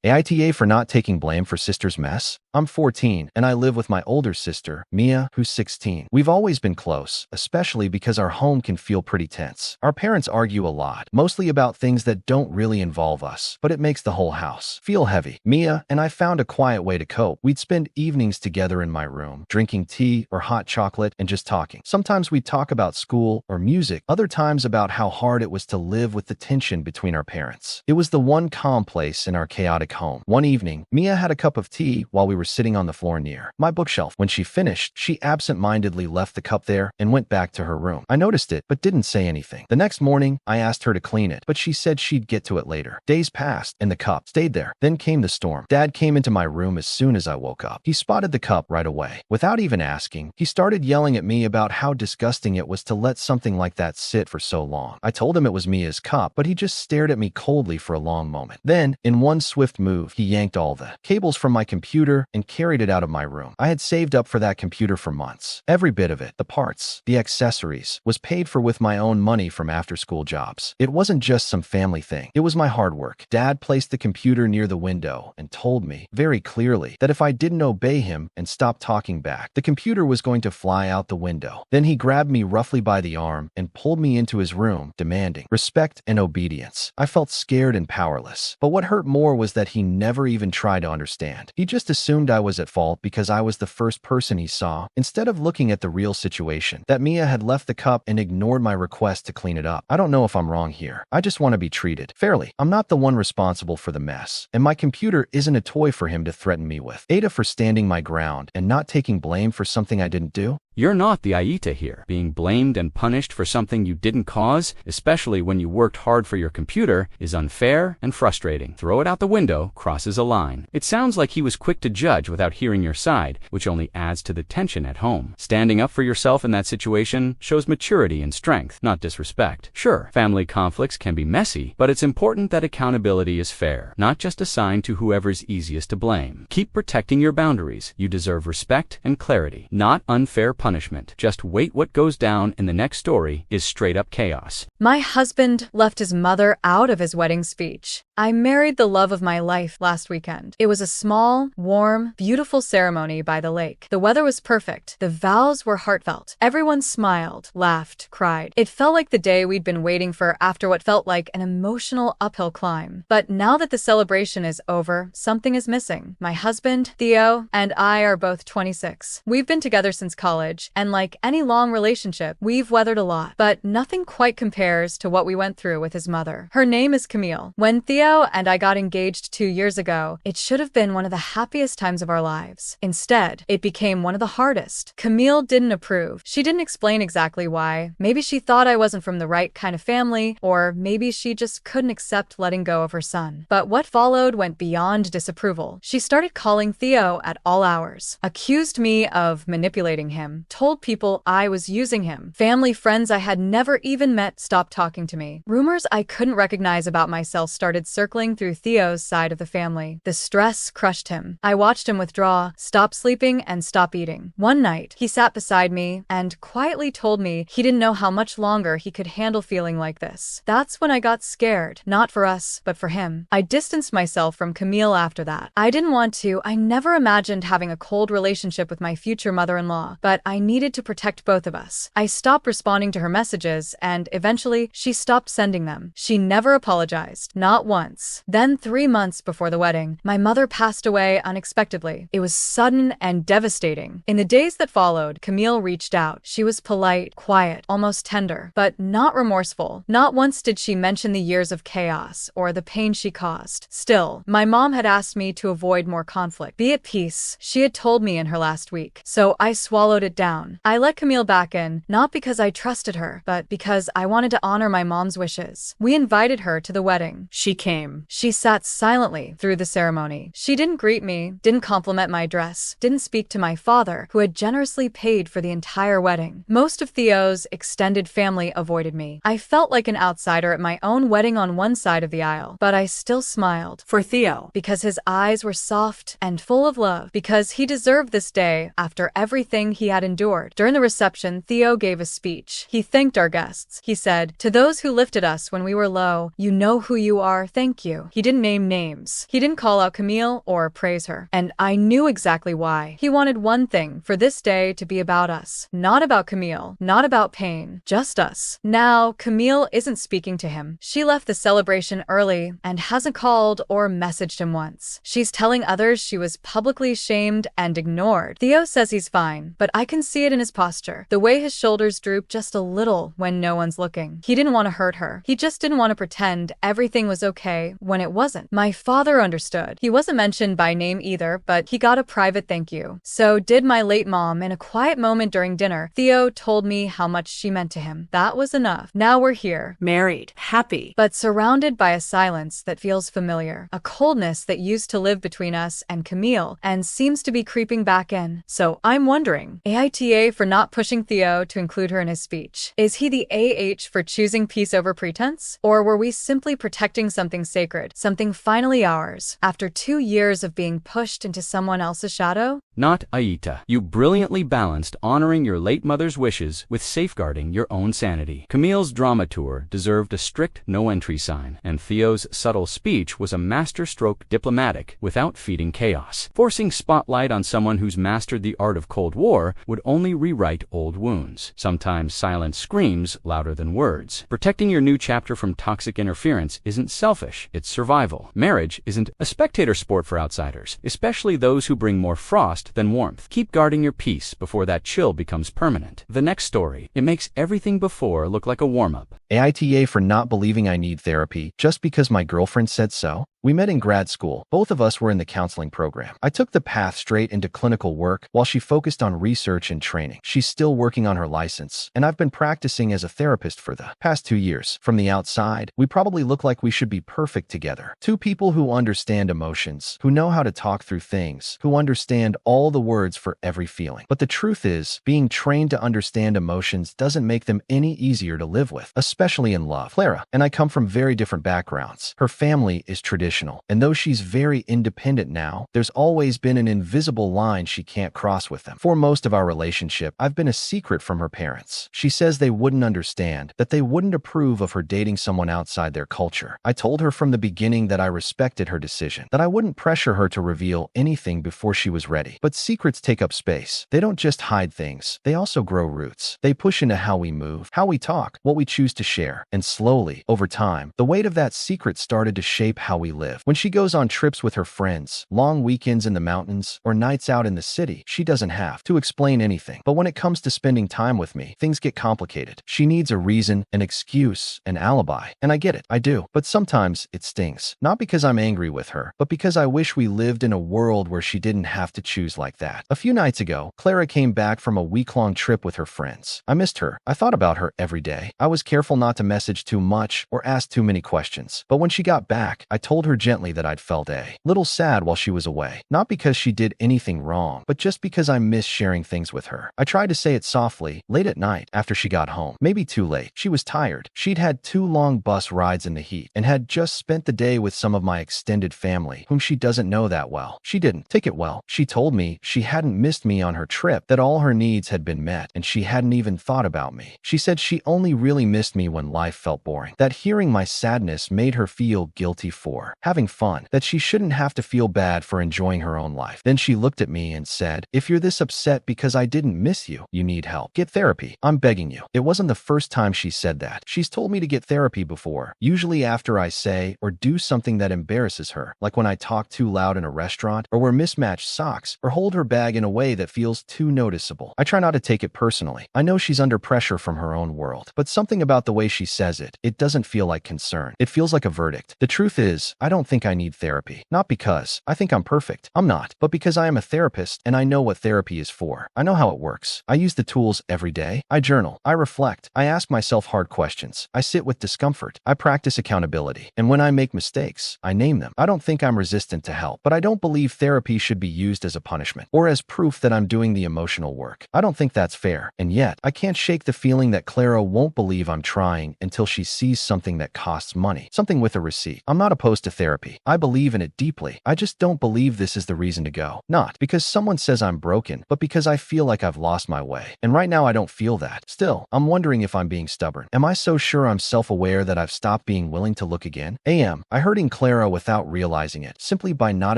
AITA for not taking blame for sister's mess? I'm 14, and I live with my older sister, Mia, who's 16. We've always been close, especially because our home can feel pretty tense. Our parents argue a lot, mostly about things that don't really involve us, but it makes the whole house feel heavy. Mia and I found a quiet way to cope. We'd spend evenings together in my room, drinking tea or hot chocolate and just talking. Sometimes we'd talk about school or music, other times about how hard it was to live with the tension between our parents. It was the one calm place in our chaotic home. One evening, Mia had a cup of tea while we were sitting on the floor near my bookshelf. When she finished, she absent-mindedly left the cup there and went back to her room. I noticed it, but didn't say anything. The next morning, I asked her to clean it, but she said she'd get to it later. Days passed, and the cup stayed there. Then came the storm. Dad came into my room as soon as I woke up. He spotted the cup right away. Without even asking, he started yelling at me about how disgusting it was to let something like that sit for so long. I told him it was Mia's cup, but he just stared at me coldly for a long moment. Then, in one swift move, he yanked all the cables from my computer and carried it out of my room. I had saved up for that computer for months. Every bit of it, the parts, the accessories, was paid for with my own money from after-school jobs. It wasn't just some family thing. It was my hard work. Dad placed the computer near the window and told me, very clearly, that if I didn't obey him and stop talking back, the computer was going to fly out the window. Then he grabbed me roughly by the arm and pulled me into his room, demanding respect and obedience. I felt scared and powerless. But what hurt more was that he never even tried to understand. He just assumed I was at fault because I was the first person he saw, instead of looking at the real situation, that Mia had left the cup and ignored my request to clean it up. I don't know if I'm wrong here. I just want to be treated fairly. I'm not the one responsible for the mess, and my computer isn't a toy for him to threaten me with. AITA for standing my ground and not taking blame for something I didn't do. You're not the AITA here. Being blamed and punished for something you didn't cause, especially when you worked hard for your computer, is unfair and frustrating. Throw it out the window crosses a line. It sounds like he was quick to judge without hearing your side, which only adds to the tension at home. Standing up for yourself in that situation shows maturity and strength, not disrespect. Sure, family conflicts can be messy, but it's important that accountability is fair, not just assigned to whoever's easiest to blame. Keep protecting your boundaries. You deserve respect and clarity, not unfair punishment. Just wait. What goes down in the next story is straight up chaos. My husband left his mother out of his wedding speech. I married the love of my life last weekend. It was a small, warm, beautiful ceremony by the lake. The weather was perfect. The vows were heartfelt. Everyone smiled, laughed, cried. It felt like the day we'd been waiting for after what felt like an emotional uphill climb. But now that the celebration is over, something is missing. My husband, Theo, and I are both 26. We've been together since college, and like any long relationship, we've weathered a lot. But nothing quite compares to what we went through with his mother. Her name is Camille. When Theo and I got engaged 2 years ago, it should have been one of the happiest times of our lives. Instead, it became one of the hardest. Camille didn't approve. She didn't explain exactly why. Maybe she thought I wasn't from the right kind of family, or maybe she just couldn't accept letting go of her son. But what followed went beyond disapproval. She started calling Theo at all hours, accused me of manipulating him, told people I was using him. Family friends I had never even met stopped talking to me. Rumors I couldn't recognize about myself started circling through Theo's side of the family. The stress crushed him. I watched him withdraw, stop sleeping, and stop eating. One night, he sat beside me and quietly told me he didn't know how much longer he could handle feeling like this. That's when I got scared, not for us, but for him. I distanced myself from Camille after that. I didn't want to. I never imagined having a cold relationship with my future mother-in-law, but I needed to protect both of us. I stopped responding to her messages, and eventually, she stopped sending them. She never apologized, not once. Then 3 months before the wedding, my mother passed away unexpectedly. It was sudden and devastating. In the days that followed, Camille reached out. She was polite, quiet, almost tender, but not remorseful. Not once did she mention the years of chaos or the pain she caused. Still, my mom had asked me to avoid more conflict. Be at peace, she had told me in her last week. So I swallowed it down. I let Camille back in, not because I trusted her, but because I wanted to honor my mom's wishes. We invited her to the wedding. She came. She sat silently through the ceremony. She didn't greet me, didn't compliment my dress, didn't speak to my father, who had generously paid for the entire wedding. Most of Theo's extended family avoided me. I felt like an outsider at my own wedding on one side of the aisle, but I still smiled for Theo because his eyes were soft and full of love, because he deserved this day after everything he had endured. endured. During the reception, Theo gave a speech. He thanked our guests. He said, "To those who lifted us when we were low, you know who you are, thank you." He didn't name names. He didn't call out Camille or praise her. And I knew exactly why. He wanted one thing, for this day to be about us. Not about Camille, not about pain, just us. Now, Camille isn't speaking to him. She left the celebration early and hasn't called or messaged him once. She's telling others she was publicly shamed and ignored. Theo says he's fine, but I can see it in his posture. The way his shoulders droop just a little when no one's looking. He didn't want to hurt her. He just didn't want to pretend everything was okay when it wasn't. My father understood. He wasn't mentioned by name either, but he got a private thank you. So did my late mom. In a quiet moment during dinner, Theo told me how much she meant to him. That was enough. Now we're here, married, happy, but surrounded by a silence that feels familiar. A coldness that used to live between us and Camille and seems to be creeping back in. So I'm wondering, AITA for not pushing Theo to include her in his speech. Is he the AH for choosing peace over pretense? Or were we simply protecting something sacred, something finally ours, after 2 years of being pushed into someone else's shadow? Not AITA. You brilliantly balanced honoring your late mother's wishes with safeguarding your own sanity. Camille's drama tour deserved a strict no-entry sign, and Theo's subtle speech was a masterstroke diplomatic without feeding chaos. Forcing spotlight on someone who's mastered the art of Cold War would only rewrite old wounds. Sometimes silence screams louder than words. Protecting your new chapter from toxic interference isn't selfish, it's survival. Marriage isn't a spectator sport for outsiders, especially those who bring more frost than warmth. Keep guarding your peace before that chill becomes permanent. The next story. It makes everything before look like a warm-up. AITA for not believing I need therapy just because my girlfriend said so. We met in grad school. Both of us were in the counseling program. I took the path straight into clinical work while she focused on research and training. She's still working on her license, and I've been practicing as a therapist for the past 2 years. From the outside, we probably look like we should be perfect together. Two people who understand emotions, who know how to talk through things, who understand all the words for every feeling. But the truth is, being trained to understand emotions doesn't make them any easier to live with, especially in love. Clara and I come from very different backgrounds. Her family is traditional. And though she's very independent now, there's always been an invisible line she can't cross with them. For most of our relationship, I've been a secret from her parents. She says they wouldn't understand, that they wouldn't approve of her dating someone outside their culture. I told her from the beginning that I respected her decision, that I wouldn't pressure her to reveal anything before she was ready. But secrets take up space. They don't just hide things, they also grow roots. They push into how we move, how we talk, what we choose to share. And slowly, over time, the weight of that secret started to shape how we live. When she goes on trips with her friends, long weekends in the mountains, or nights out in the city, she doesn't have to explain anything. But when it comes to spending time with me, things get complicated. She needs a reason, an excuse, an alibi. And I get it, I do. But sometimes it stings. Not because I'm angry with her, but because I wish we lived in a world where she didn't have to choose like that. A few nights ago, Clara came back from a week-long trip with her friends. I missed her. I thought about her every day. I was careful not to message too much or ask too many questions. But when she got back, I told her gently that I'd felt a little sad while she was away. Not because she did anything wrong, but just because I miss sharing things with her. I tried to say it softly, late at night, after she got home. Maybe too late. She was tired. She'd had 2 long bus rides in the heat and had just spent the day with some of my extended family, whom she doesn't know that well. She didn't take it well. She told me she hadn't missed me on her trip, that all her needs had been met, and she hadn't even thought about me. She said she only really missed me when life felt boring. That hearing my sadness made her feel guilty for having fun, that she shouldn't have to feel bad for enjoying her own life. Then she looked at me and said, "If you're this upset because I didn't miss you, you need help. Get therapy. I'm begging you." It wasn't the first time she said that. She's told me to get therapy before, usually after I say or do something that embarrasses her, like when I talk too loud in a restaurant, or wear mismatched socks, or hold her bag in a way that feels too noticeable. I try not to take it personally. I know she's under pressure from her own world, but something about the way she says it, it doesn't feel like concern. It feels like a verdict. The truth is, I don't think I need therapy. Not because I think I'm perfect. I'm not. But because I am a therapist and I know what therapy is for. I know how it works. I use the tools every day. I journal. I reflect. I ask myself hard questions. I sit with discomfort. I practice accountability. And when I make mistakes, I name them. I don't think I'm resistant to help, but I don't believe therapy should be used as a punishment or as proof that I'm doing the emotional work. I don't think that's fair. And yet, I can't shake the feeling that Clara won't believe I'm trying until she sees something that costs money. Something with a receipt. I'm not opposed to therapy. therapy. I believe in it deeply. I just don't believe this is the reason to go. Not because someone says I'm broken, but because I feel like I've lost my way. And right now I don't feel that. Still, I'm wondering if I'm being stubborn. Am I so sure I'm self-aware that I've stopped being willing to look again? I hurting Clara without realizing it, simply by not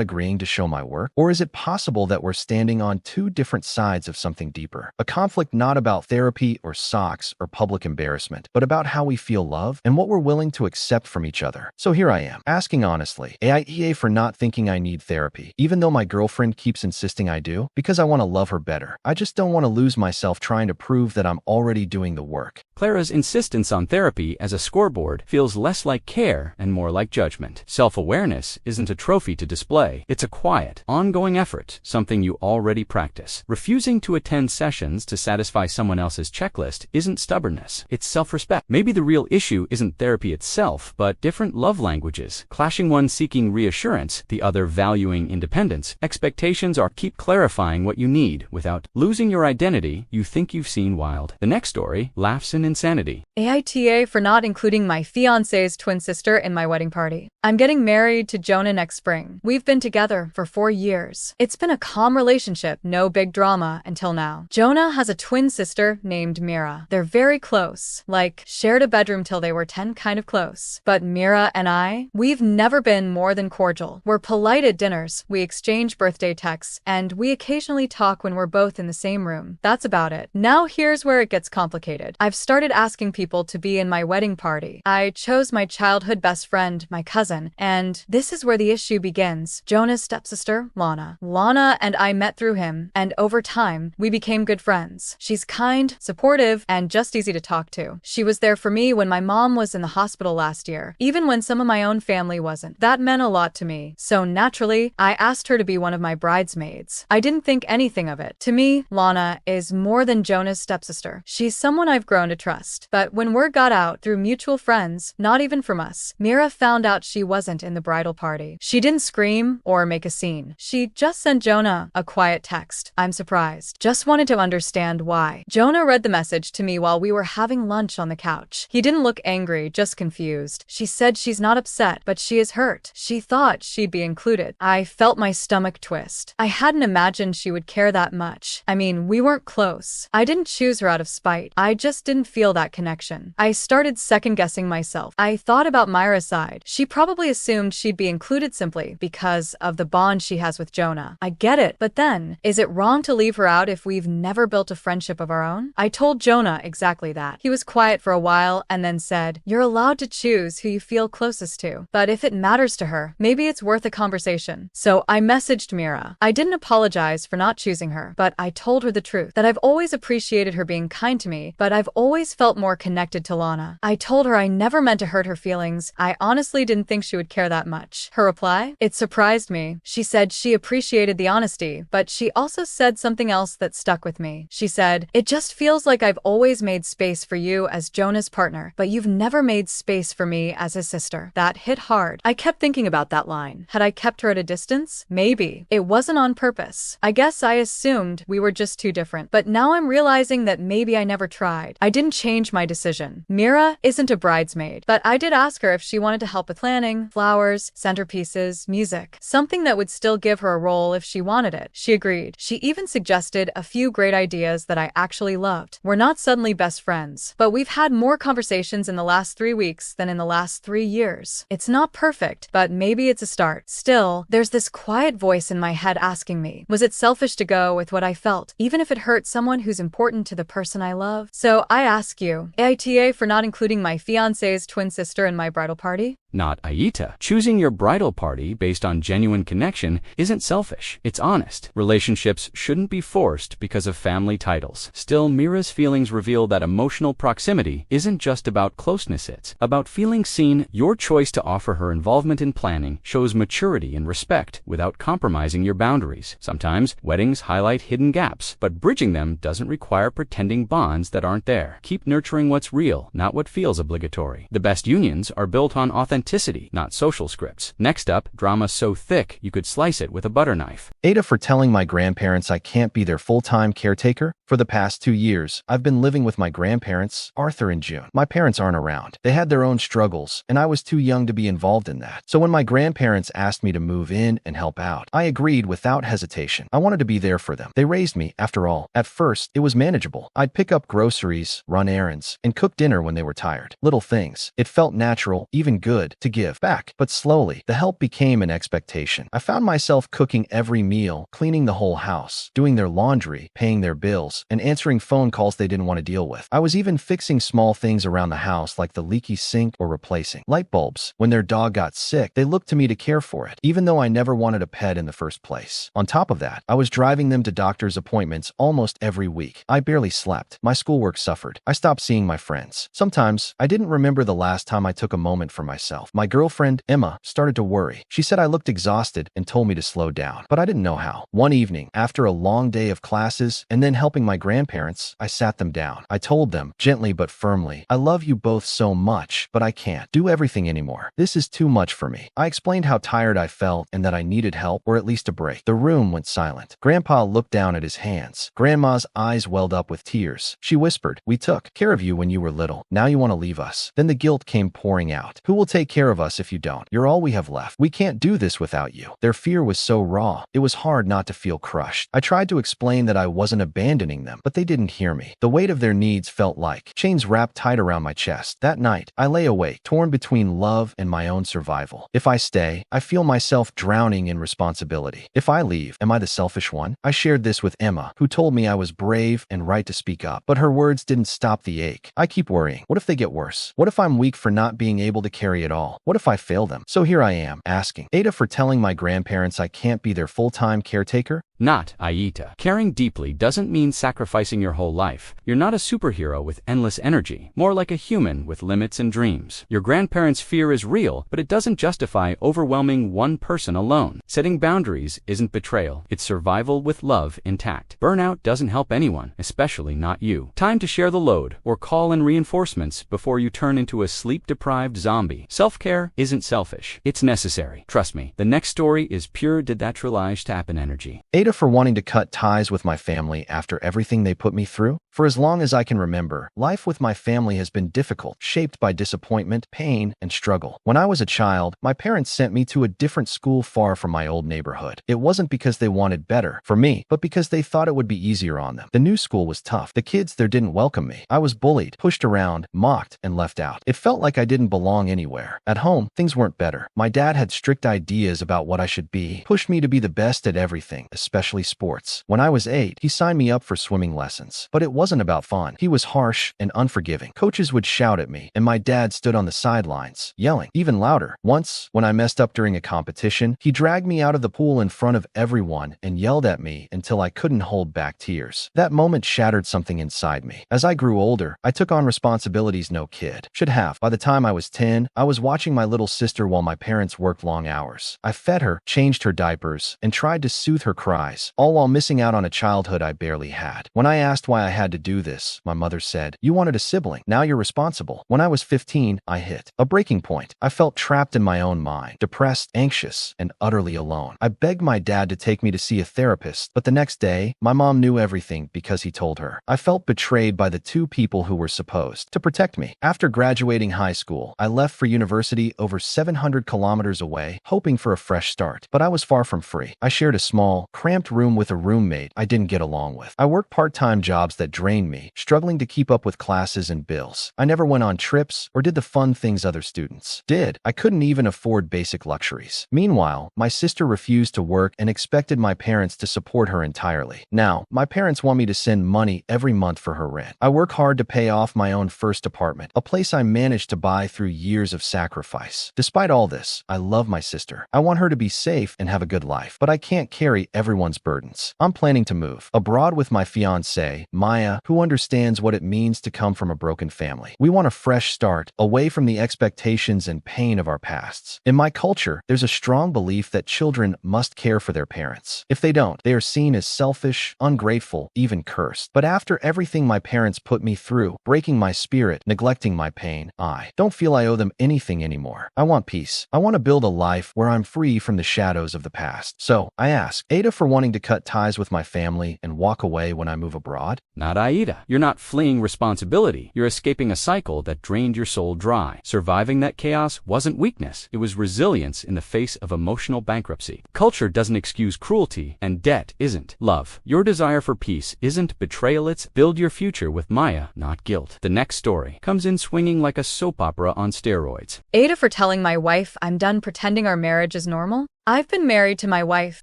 agreeing to show my work? Or is it possible that we're standing on two different sides of something deeper? A conflict not about therapy or socks or public embarrassment, but about how we feel love and what we're willing to accept from each other. So here I am, asking honestly, AITA for not thinking I need therapy, even though my girlfriend keeps insisting I do, because I want to love her better. I just don't want to lose myself trying to prove that I'm already doing the work. Clara's insistence on therapy as a scoreboard feels less like care and more like judgment. Self-awareness isn't a trophy to display. It's a quiet, ongoing effort, something you already practice. Refusing to attend sessions to satisfy someone else's checklist isn't stubbornness. It's self-respect. Maybe the real issue isn't therapy itself, but different love languages. Clashing, one seeking reassurance, the other valuing independence. Expectations are keep clarifying what you need without losing your identity you think you've seen wild. The next story laughs in insanity. AITA for not including my fiancé's twin sister in my wedding party. I'm getting married to Jonah next spring. We've been together for 4 years. It's been a calm relationship, no big drama until now. Jonah has a twin sister named Mira. They're very close, like shared a bedroom till they were 10 kind of close. But Mira and we've never been more than cordial. We're polite at dinners, we exchange birthday texts, and we occasionally talk when we're both in the same room. That's about it. Now here's where it gets complicated. I've started asking people to be in my wedding party. I chose my childhood best friend, my cousin, and this is where the issue begins. Jonah's stepsister, Lana. Lana and I met through him, and over time, we became good friends. She's kind, supportive, and just easy to talk to. She was there for me when my mom was in the hospital last year, even when some of my own family wasn't. That meant a lot to me. So naturally, I asked her to be one of my bridesmaids. I didn't think anything of it. To me, Lana is more than Jonah's stepsister. She's someone I've grown to trust. But when word got out through mutual friends, not even from us, Mira found out she wasn't in the bridal party. She didn't scream or make a scene. She just sent Jonah a quiet text. I'm surprised. Just wanted to understand why. Jonah read the message to me while we were having lunch on the couch. He didn't look angry, just confused. She said she's not upset, but she is hurt. She thought she'd be included. I felt my stomach twist. I hadn't imagined she would care that much. I mean, we weren't close. I didn't choose her out of spite. I just didn't feel that connection. I started second-guessing myself. I thought about Myra's side. She probably assumed she'd be included simply because of the bond she has with Jonah. I get it, but then, is it wrong to leave her out if we've never built a friendship of our own? I told Jonah exactly that. He was quiet for a while and then said, "You're allowed to choose who you feel closest to, but if it matters to her, maybe it's worth a conversation." So I messaged Mira. I didn't apologize for not choosing her, but I told her the truth, that I've always appreciated her being kind to me, but I've always felt more connected to Lana. I told her I never meant to hurt her feelings. I honestly didn't think she would care that much. Her reply? It surprised me. She said she appreciated the honesty, but she also said something else that stuck with me. She said, "It just feels like I've always made space for you as Jonah's partner, but you've never made space for me as his sister." That hit hard. I kept thinking about that line. Had I kept her at a distance? Maybe. It wasn't on purpose. I guess I assumed we were just too different. But now I'm realizing that maybe I never tried. I didn't change my decision. Mira isn't a bridesmaid, but I did ask her if she wanted to help with planning, flowers, centerpieces, music, something that would still give her a role if she wanted it. She agreed. She even suggested a few great ideas that I actually loved. We're not suddenly best friends, but we've had more conversations in the last 3 weeks than in the last 3 years. It's not perfect, but maybe it's a start. Still, there's this quiet voice in my head asking me, was it selfish to go with what I felt, even if it hurt someone who's important to the person I love? So I ask you, AITA for not including my fiancé's twin sister in my bridal party? Not AITA. Choosing your bridal party based on genuine connection isn't selfish. It's honest. Relationships shouldn't be forced because of family titles. Still, Mira's feelings reveal that emotional proximity isn't just about closeness, it's about feeling seen. Your choice to offer her involvement in planning shows maturity and respect without compromising your boundaries. Sometimes, weddings highlight hidden gaps, but bridging them doesn't require pretending bonds that aren't there. Keep nurturing what's real, not what feels obligatory. The best unions are built on authenticity authenticity, not social scripts. Next up, drama so thick you could slice it with a butter knife. AITA for telling my grandparents I can't be their full-time caretaker. For the past 2 years, I've been living with my grandparents, Arthur and June. My parents aren't around. They had their own struggles, and I was too young to be involved in that. So when my grandparents asked me to move in and help out, I agreed without hesitation. I wanted to be there for them. They raised me, after all. At first, it was manageable. I'd pick up groceries, run errands, and cook dinner when they were tired. Little things. It felt natural, even good, to give back. But slowly, the help became an expectation. I found myself cooking every meal, cleaning the whole house, doing their laundry, paying their bills, and answering phone calls they didn't want to deal with. I was even fixing small things around the house like the leaky sink or replacing light bulbs. When their dog got sick, they looked to me to care for it, even though I never wanted a pet in the first place. On top of that, I was driving them to doctor's appointments almost every week. I barely slept. My schoolwork suffered. I stopped seeing my friends. Sometimes, I didn't remember the last time I took a moment for myself. My girlfriend, Emma, started to worry. She said I looked exhausted and told me to slow down, but I didn't know how. One evening, after a long day of classes and then helping my grandparents, I sat them down. I told them, gently but firmly, I love you both so much, but I can't do everything anymore. This is too much for me. I explained how tired I felt and that I needed help, or at least a break. The room went silent. Grandpa looked down at his hands. Grandma's eyes welled up with tears. She whispered, we took care of you when you were little. Now you want to leave us. Then the guilt came pouring out. Who will take care of us if you don't? You're all we have left. We can't do this without you. Their fear was so raw. It was hard not to feel crushed. I tried to explain that I wasn't abandoning them, but they didn't hear me. The weight of their needs felt like chains wrapped tight around my chest. That night, I lay awake, torn between love and my own survival. If I stay, I feel myself drowning in responsibility. If I leave, am I the selfish one? I shared this with Emma, who told me I was brave and right to speak up, but her words didn't stop the ache. I keep worrying. What if they get worse? What if I'm weak for not being able to carry it all? What if I fail them? So here I am, asking AITA for telling my grandparents I can't be their full-time caretaker. Not AITA. Caring deeply doesn't mean sacrificing your whole life. You're not a superhero with endless energy, more like a human with limits and dreams. Your grandparents' fear is real, but it doesn't justify overwhelming one person alone. Setting boundaries isn't betrayal. It's survival with love intact. Burnout doesn't help anyone, especially not you. Time to share the load or call in reinforcements before you turn into a sleep-deprived zombie. Self-care isn't selfish. It's necessary. Trust me, the next story is pure redditrelationship energy. AITA for wanting to cut ties with my family after everything they put me through. For as long as I can remember, life with my family has been difficult, shaped by disappointment, pain, and struggle. When I was a child, my parents sent me to a different school far from my old neighborhood. It wasn't because they wanted better for me, but because they thought it would be easier on them. The new school was tough. The kids there didn't welcome me. I was bullied, pushed around, mocked, and left out. It felt like I didn't belong anywhere. At home, things weren't better. My dad had strict ideas about what I should be, pushed me to be the best at everything, especially sports. When I was 8, he signed me up for swimming lessons. But it wasn't about fun. He was harsh and unforgiving. Coaches would shout at me, and my dad stood on the sidelines, yelling, even louder. Once, when I messed up during a competition, he dragged me out of the pool in front of everyone and yelled at me until I couldn't hold back tears. That moment shattered something inside me. As I grew older, I took on responsibilities no kid should have. By the time I was 10, I was watching my little sister while my parents worked long hours. I fed her, changed her diapers, and tried to soothe her cries, all while missing out on a childhood I barely had. When I asked why I had to do this, my mother said, "You wanted a sibling. Now you're responsible." When I was 15, I hit a breaking point. I felt trapped in my own mind, depressed, anxious, and utterly alone. I begged my dad to take me to see a therapist, but the next day, my mom knew everything because he told her. I felt betrayed by the two people who were supposed to protect me. After graduating high school, I left for university over 700 kilometers away, hoping for a fresh start. But I was far from free. I shared a small, cramped room with a roommate I didn't get along with. I worked part-time jobs that drained me, struggling to keep up with classes and bills. I never went on trips or did the fun things other students did. I couldn't even afford basic luxuries. Meanwhile, my sister refused to work and expected my parents to support her entirely. Now, my parents want me to send money every month for her rent. I work hard to pay off my own first apartment, a place I managed to buy through years of sacrifice. Despite all this, I love my sister. I want her to be safe and have a good life, but I can't carry everyone everyone's burdens. I'm planning to move abroad with my fiancée, Maya, who understands what it means to come from a broken family. We want a fresh start, away from the expectations and pain of our pasts. In my culture, there's a strong belief that children must care for their parents. If they don't, they are seen as selfish, ungrateful, even cursed. But after everything my parents put me through, breaking my spirit, neglecting my pain, I don't feel I owe them anything anymore. I want peace. I want to build a life where I'm free from the shadows of the past. So, I ask AITA for wanting to cut ties with my family and walk away when I move abroad? Not AITA. You're not fleeing responsibility. You're escaping a cycle that drained your soul dry. Surviving that chaos wasn't weakness. It was resilience in the face of emotional bankruptcy. Culture doesn't excuse cruelty, and debt isn't. Love. Your desire for peace isn't betrayal, it's build your future with Maya, not guilt. The next story comes in swinging like a soap opera on steroids. AITA for telling my wife I'm done pretending our marriage is normal? I've been married to my wife,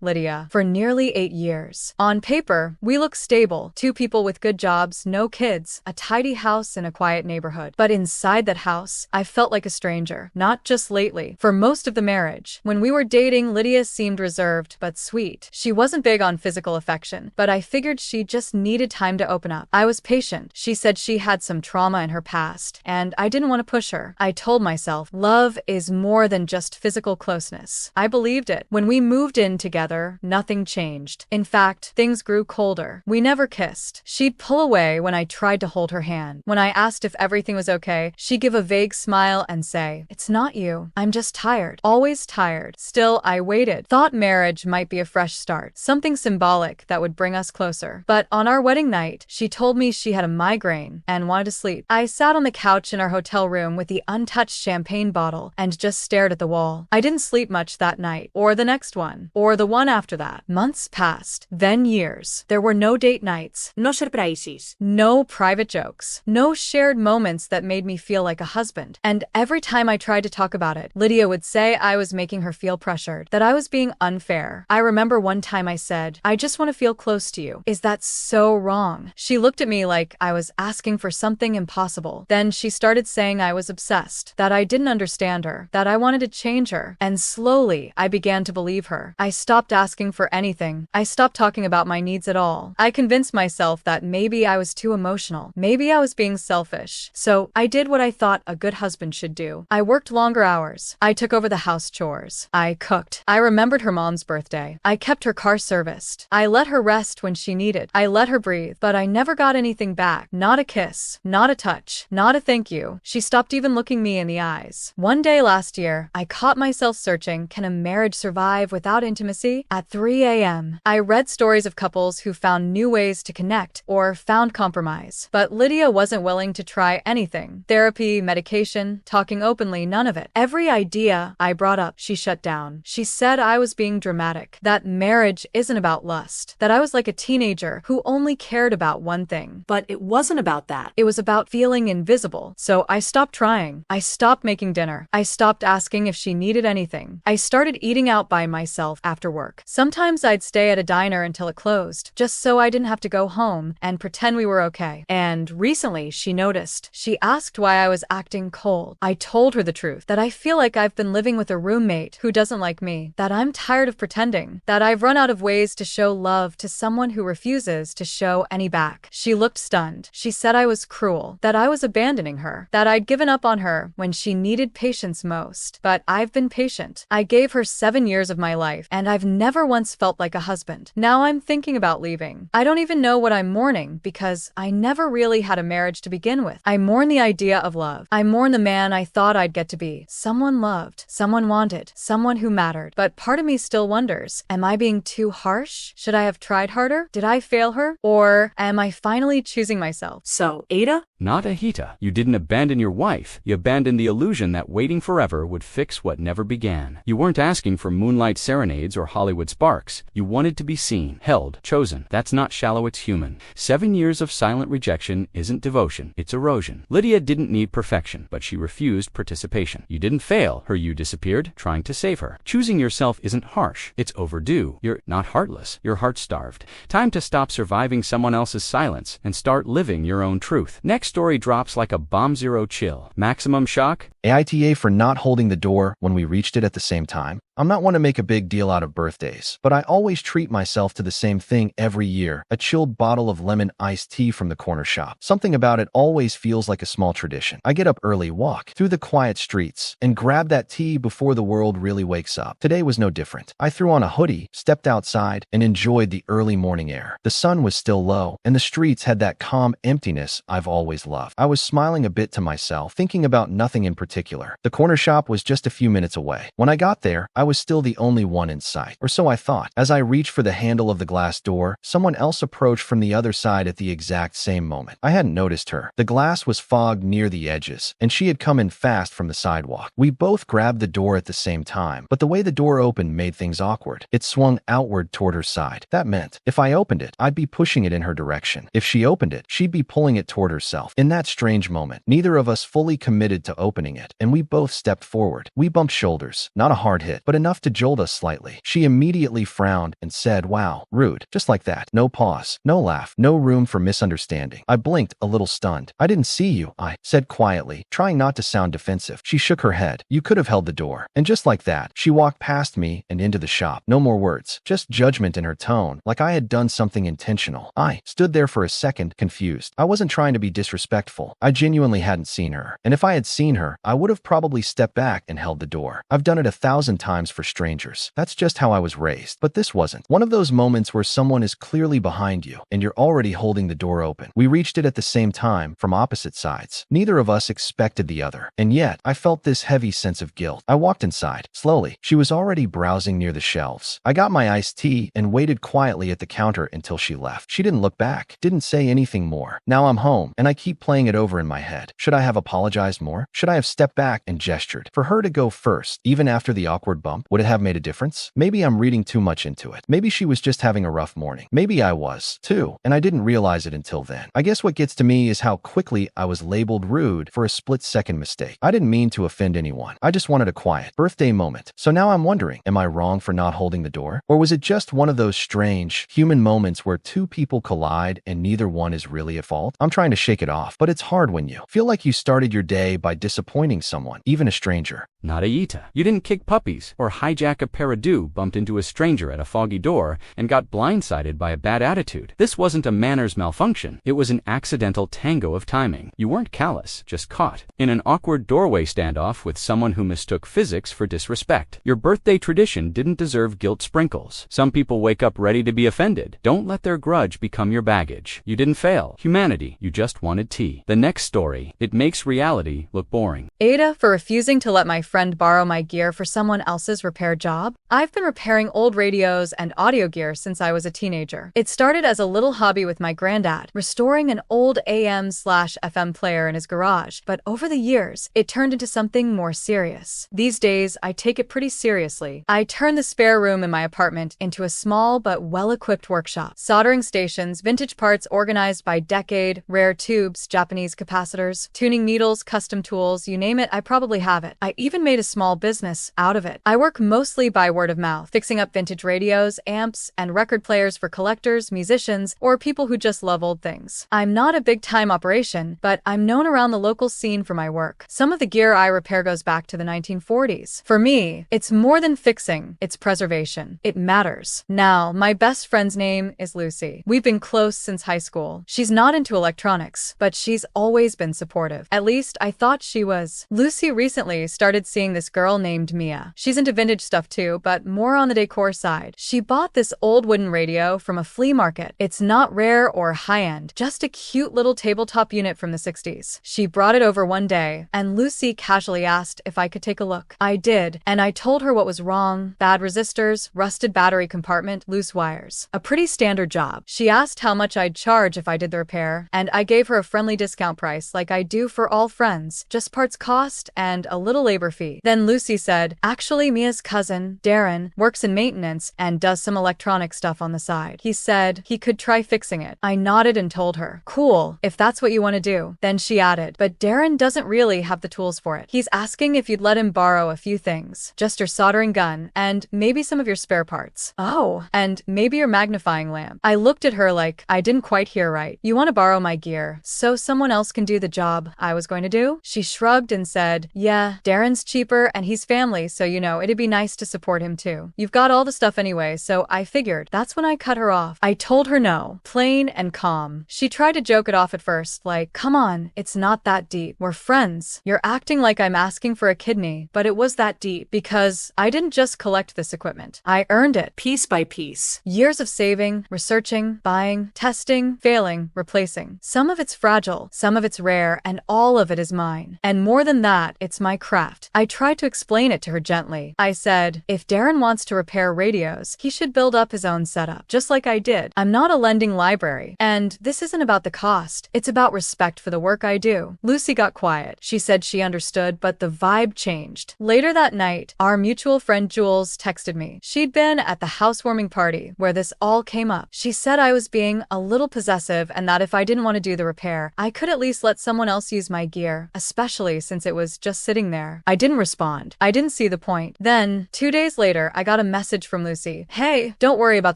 Lydia, for nearly 8 years. On paper, we look stable, 2 people with good jobs, no kids, a tidy house in a quiet neighborhood. But inside that house, I felt like a stranger, not just lately. For most of the marriage, when we were dating, Lydia seemed reserved but sweet. She wasn't big on physical affection, but I figured she just needed time to open up. I was patient. She said she had some trauma in her past, and I didn't want to push her. I told myself, love is more than just physical closeness. I believed it. When we moved in together, nothing changed. In fact, things grew colder. We never kissed. She'd pull away when I tried to hold her hand. When I asked if everything was okay, she'd give a vague smile and say, "It's not you. I'm just tired." Always tired. Still, I waited. Thought marriage might be a fresh start. Something symbolic that would bring us closer. But on our wedding night, she told me she had a migraine and wanted to sleep. I sat on the couch in our hotel room with the untouched champagne bottle and just stared at the wall. I didn't sleep much that night, or the next one, or the one after that. Months passed, then years. There were no date nights, no surprises, no private jokes, no shared moments that made me feel like a husband. And every time I tried to talk about it, Lydia would say I was making her feel pressured, that I was being unfair. I remember one time I said, "I just want to feel close to you. Is that so wrong?" She looked at me like I was asking for something impossible. Then she started saying I was obsessed, that I didn't understand her, that I wanted to change her. And slowly, I began to believe her. I stopped asking for anything. I stopped talking about my needs at all. I convinced myself that maybe I was too emotional. Maybe I was being selfish. So I did what I thought a good husband should do. I worked longer hours. I took over the house chores. I cooked. I remembered her mom's birthday. I kept her car serviced. I let her rest when she needed. I let her breathe. But I never got anything back. Not a kiss. Not a touch. Not a thank you. She stopped even looking me in the eyes. One day last year, I caught myself searching, can a marriage survive without intimacy? At 3 a.m. I read stories of couples who found new ways to connect or found compromise. But Lydia wasn't willing to try anything. Therapy, medication, talking openly, none of it. Every idea I brought up, she shut down. She said I was being dramatic, that marriage isn't about lust, that I was like a teenager who only cared about one thing. But it wasn't about that. It was about feeling invisible. So I stopped trying. I stopped making dinner. I stopped asking if she needed anything. I started eating out by myself after work. Sometimes I'd stay at a diner until it closed, just so I didn't have to go home and pretend we were okay. And recently, she noticed. She asked why I was acting cold. I told her the truth, that I feel like I've been living with a roommate who doesn't like me, that I'm tired of pretending, that I've run out of ways to show love to someone who refuses to show any back. She looked stunned. She said I was cruel, that I was abandoning her, that I'd given up on her when she needed patience most. But I've been patient. I gave her 7 years of my life, and I've never once felt like a husband. Now I'm thinking about leaving. I don't even know what I'm mourning because I never really had a marriage to begin with. I mourn the idea of love. I mourn the man I thought I'd get to be. Someone loved, someone wanted, someone who mattered. But part of me still wonders, am I being too harsh? Should I have tried harder? Did I fail her? Or am I finally choosing myself? So, AITA? Not AITA. You didn't abandon your wife. You abandoned the illusion that waiting forever would fix what never began. You weren't asking for moonlight serenades or Hollywood sparks. You wanted to be seen, held, chosen. That's not shallow, it's human. 7 years of silent rejection isn't devotion, it's erosion. Lydia didn't need perfection, but she refused participation. You didn't fail, her you disappeared, trying to save her. Choosing yourself isn't harsh, it's overdue. You're not heartless, you're heart-starved. Time to stop surviving someone else's silence and start living your own truth. Next story drops like a bomb. Zero chill. Maximum shock? AITA for not holding the door when we reached it at the same time. I'm not one to make a big deal out of birthdays, but I always treat myself to the same thing every year, a chilled bottle of lemon iced tea from the corner shop. Something about it always feels like a small tradition. I get up early, walk through the quiet streets, and grab that tea before the world really wakes up. Today was no different. I threw on a hoodie, stepped outside, and enjoyed the early morning air. The sun was still low, and the streets had that calm emptiness I've always loved. I was smiling a bit to myself, thinking about nothing in particular. The corner shop was just a few minutes away. When I got there, I was still the only one in sight, or so I thought. As I reached for the handle of the glass door, someone else approached from the other side at the exact same moment. I hadn't noticed her. The glass was fogged near the edges, and she had come in fast from the sidewalk. We both grabbed the door at the same time, but the way the door opened made things awkward. It swung outward toward her side. That meant, if I opened it, I'd be pushing it in her direction. If she opened it, she'd be pulling it toward herself. In that strange moment, neither of us fully committed to opening it, and we both stepped forward. We bumped shoulders, not a hard hit, but enough to jolt us slightly. She immediately frowned and said, "Wow, rude." Just like that. No pause, no laugh, no room for misunderstanding. I blinked, a little stunned. "I didn't see you," I said quietly, trying not to sound defensive. She shook her head. "You could have held the door." And just like that, she walked past me and into the shop. No more words, just judgment in her tone, like I had done something intentional. I stood there for a second, confused. I wasn't trying to be disrespectful. I genuinely hadn't seen her. And if I had seen her, I would have probably stepped back and held the door. I've done it 1,000 times for strangers. That's just how I was raised. But this wasn't. One of those moments where someone is clearly behind you and you're already holding the door open. We reached it at the same time, from opposite sides. Neither of us expected the other. And yet, I felt this heavy sense of guilt. I walked inside. Slowly, she was already browsing near the shelves. I got my iced tea and waited quietly at the counter until she left. She didn't look back, didn't say anything more. Now I'm home, and I keep playing it over in my head. Should I have apologized more? Should I have stepped back and gestured? For her to go first, even after the awkward bump, would it have made a difference? Maybe I'm reading too much into it. Maybe she was just having a rough morning. Maybe I was, too, and I didn't realize it until then. I guess what gets to me is how quickly I was labeled rude for a split-second mistake. I didn't mean to offend anyone. I just wanted a quiet birthday moment. So now I'm wondering, am I wrong for not holding the door? Or was it just one of those strange, human moments where two people collide and neither one is really at fault? I'm trying to shake it off, but it's hard when you feel like you started your day by disappointing someone, even a stranger. Not AITA. You didn't kick puppies or hijack a paradieu, bumped into a stranger at a foggy door, and got blindsided by a bad attitude. This wasn't a manners malfunction. It was an accidental tango of timing. You weren't callous, just caught in an awkward doorway standoff with someone who mistook physics for disrespect. Your birthday tradition didn't deserve guilt sprinkles. Some people wake up ready to be offended. Don't let their grudge become your baggage. You didn't fail humanity. You just wanted tea. The next story. It makes reality look boring. AITA for refusing to let my friend borrow my gear for someone else's repair job. I've been repairing old radios and audio gear since I was a teenager. It started as a little hobby with my granddad, restoring an old AM/FM player in his garage, but over the years, it turned into something more serious. These days, I take it pretty seriously. I turn the spare room in my apartment into a small but well-equipped workshop. Soldering stations, vintage parts organized by decade, rare tubes, Japanese capacitors, tuning needles, custom tools, you name it, I probably have it. I even made a small business out of it. I work mostly by word of mouth, fixing up vintage radios, amps, and record players for collectors, musicians, or people who just love old things. I'm not a big-time operation, but I'm known around the local scene for my work. Some of the gear I repair goes back to the 1940s. For me, it's more than fixing, it's preservation. It matters. Now, my best friend's name is Lucy. We've been close since high school. She's not into electronics, but she's always been supportive. At least, I thought she was. Lucy recently started seeing this girl named Mia. She's into vintage stuff too, but more on the decor side. She bought this old wooden radio from a flea market. It's not rare or high-end, just a cute little tabletop unit from the 60s. She brought it over one day, and Lucy casually asked if I could take a look. I did, and I told her what was wrong: bad resistors, rusted battery compartment, loose wires. A pretty standard job. She asked how much I'd charge if I did the repair, and I gave her a friendly discount price like I do for all friends, just parts cost and a little labor fee. Then Lucy said, actually Mia's cousin, Darren, works in maintenance and does some electronic stuff on the side. He said he could try fixing it. I nodded and told her, cool, if that's what you want to do. Then she added, but Darren doesn't really have the tools for it. He's asking if you'd let him borrow a few things, just your soldering gun, and maybe some of your spare parts. Oh, and maybe your magnifying lamp. I looked at her like I didn't quite hear right. You want to borrow my gear, so someone else can do the job I was going to do? She shrugged and said, yeah, Darren's cheaper and he's family, so it'd be nice to support him too. You've got all the stuff anyway, so I figured. That's when I cut her off. I told her no, plain and calm. She tried to joke it off at first, like, come on, it's not that deep. We're friends. You're acting like I'm asking for a kidney, but it was that deep because I didn't just collect this equipment. I earned it. Piece by piece. Years of saving, researching, buying, testing, failing, replacing. Some of it's fragile, some of it's rare, and all of it is mine. And more than that, it's my craft. I tried to explain it to her gently. I said, if Darren wants to repair radios, he should build up his own setup, just like I did. I'm not a lending library, and this isn't about the cost. It's about respect for the work I do. Lucy got quiet. She said she understood, but the vibe changed. Later that night, our mutual friend Jules texted me. She'd been at the housewarming party where this all came up. She said I was being a little possessive and that if I didn't want to do the repair, I could at least let someone else use my gear, especially since it was just sitting there. I didn't respond. I didn't see the point. Then, 2 days later, I got a message from Lucy. Hey, don't worry about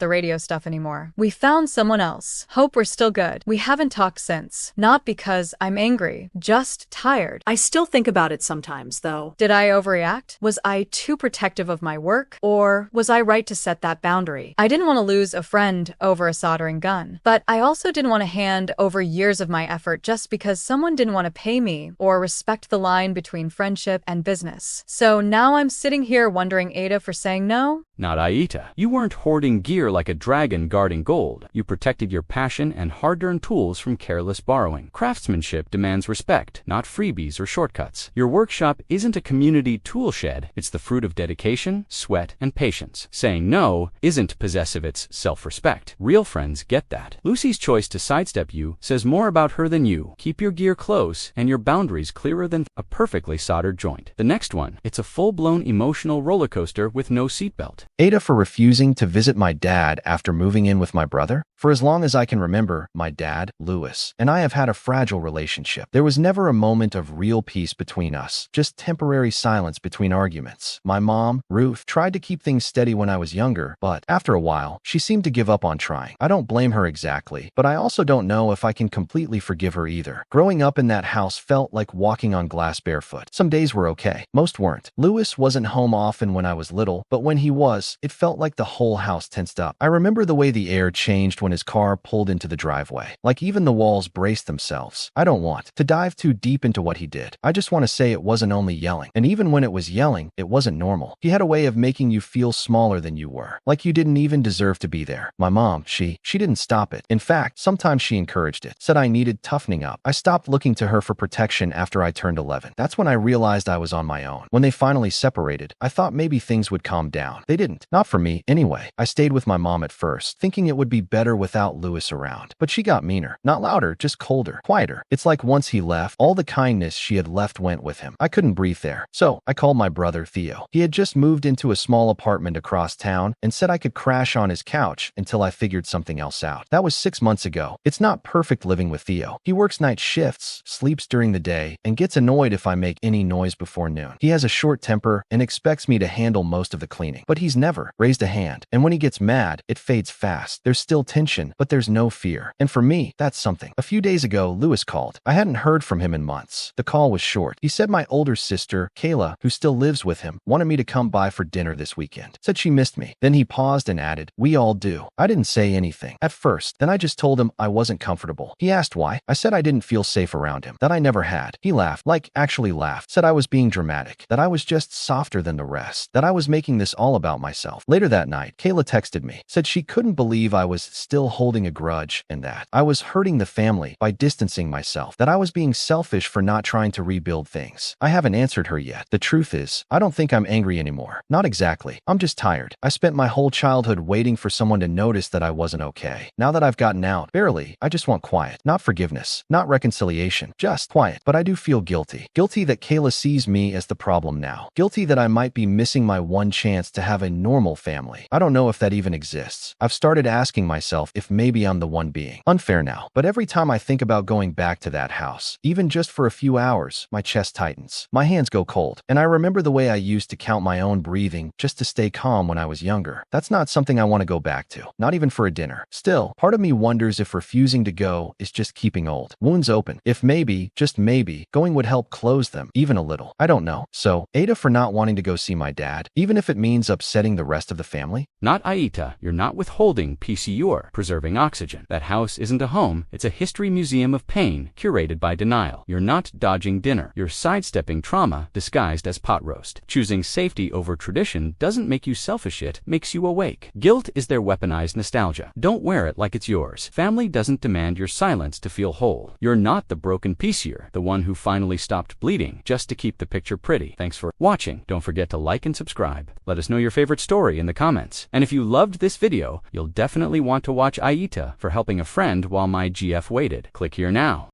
the radio stuff anymore. We found someone else. Hope we're still good. We haven't talked since. Not because I'm angry, just tired. I still think about it sometimes, though. Did I overreact? Was I too protective of my work? Or was I right to set that boundary? I didn't want to lose a friend over a soldering gun, but I also didn't want to hand over years of my effort just because someone didn't want to pay me or respect the line between friendship and business. So now I'm sitting here wondering AITA for saying no? Not AITA. You weren't hoarding gear like a dragon guarding gold. You protected your passion and hard-earned tools from careless borrowing. Craftsmanship demands respect, not freebies or shortcuts. Your workshop isn't a community tool shed. It's the fruit of dedication, sweat, and patience. Saying no isn't possessive, it's self-respect. Real friends get that. Lucy's choice to sidestep you says more about her than you. Keep your gear close and your boundaries clearer than a perfectly soldered joint. The next one, it's a full-blown emotional roller coaster with no seatbelt. AITA for refusing to visit my dad after moving in with my brother? For as long as I can remember, my dad, Louis, and I have had a fragile relationship. There was never a moment of real peace between us, just temporary silence between arguments. My mom, Ruth, tried to keep things steady when I was younger, but after a while, she seemed to give up on trying. I don't blame her exactly, but I also don't know if I can completely forgive her either. Growing up in that house felt like walking on glass barefoot. Some days were okay, most weren't. Louis wasn't home often when I was little, but when he was, it felt like the whole house tensed up. I remember the way the air changed when his car pulled into the driveway. Like even the walls braced themselves. I don't want to dive too deep into what he did. I just want to say it wasn't only yelling. And even when it was yelling, it wasn't normal. He had a way of making you feel smaller than you were. Like you didn't even deserve to be there. My mom, she didn't stop it. In fact, sometimes she encouraged it. Said I needed toughening up. I stopped looking to her for protection after I turned 11. That's when I realized I was on my own. When they finally separated, I thought maybe things would calm down. They didn't. Not for me, anyway. I stayed with my mom at first, thinking it would be better without Louis around. But she got meaner. Not louder, just colder, quieter. It's like once he left, all the kindness she had left went with him. I couldn't breathe there. So I called my brother Theo. He had just moved into a small apartment across town and said I could crash on his couch until I figured something else out. That was 6 months ago. It's not perfect living with Theo. He works night shifts, sleeps during the day, and gets annoyed if I make any noise before noon. He has a short temper and expects me to handle most of the cleaning. But he's never raised a hand. And when he gets mad, it fades fast. There's still tension, but there's no fear. And for me, that's something. A few days ago, Louis called. I hadn't heard from him in months. The call was short. He said my older sister, Kayla, who still lives with him, wanted me to come by for dinner this weekend. Said she missed me. Then he paused and added, we all do. I didn't say anything at first. Then I just told him I wasn't comfortable. He asked why. I said I didn't feel safe around him. That I never had. He laughed, like actually laughed. Said I was being dramatic. That I was just softer than the rest. That I was making this all about myself. Later that night, Kayla texted me. Said she couldn't believe I was still holding a grudge and that I was hurting the family by distancing myself. That I was being selfish for not trying to rebuild things. I haven't answered her yet. The truth is, I don't think I'm angry anymore. Not exactly. I'm just tired. I spent my whole childhood waiting for someone to notice that I wasn't okay. Now that I've gotten out, barely, I just want quiet. Not forgiveness. Not reconciliation. Just quiet. But I do feel guilty. Guilty that Kayla sees me as the problem now. Guilty that I might be missing my one chance to have a normal family. I don't know if that even exists. I've started asking myself myself if maybe I'm the one being unfair now. But every time I think about going back to that house, even just for a few hours, my chest tightens. My hands go cold. And I remember the way I used to count my own breathing just to stay calm when I was younger. That's not something I want to go back to, not even for a dinner. Still, part of me wonders if refusing to go is just keeping old wounds open. If maybe, just maybe, going would help close them, even a little. I don't know. So, AITA for not wanting to go see my dad, even if it means upsetting the rest of the family? Not AITA. You're not withholding peace, you're preserving oxygen. That house isn't a home, it's a history museum of pain, curated by denial. You're not dodging dinner. You're sidestepping trauma disguised as pot roast. Choosing safety over tradition doesn't make you selfish, it makes you awake. Guilt is their weaponized nostalgia. Don't wear it like it's yours. Family doesn't demand your silence to feel whole. You're not the broken piece, you're the one who finally stopped bleeding just to keep the picture pretty. Thanks for watching. Don't forget to like and subscribe. Let us know your favorite story in the comments. And if you loved this video, you'll definitely want to watch AITA for helping a friend while my GF waited. Click here now.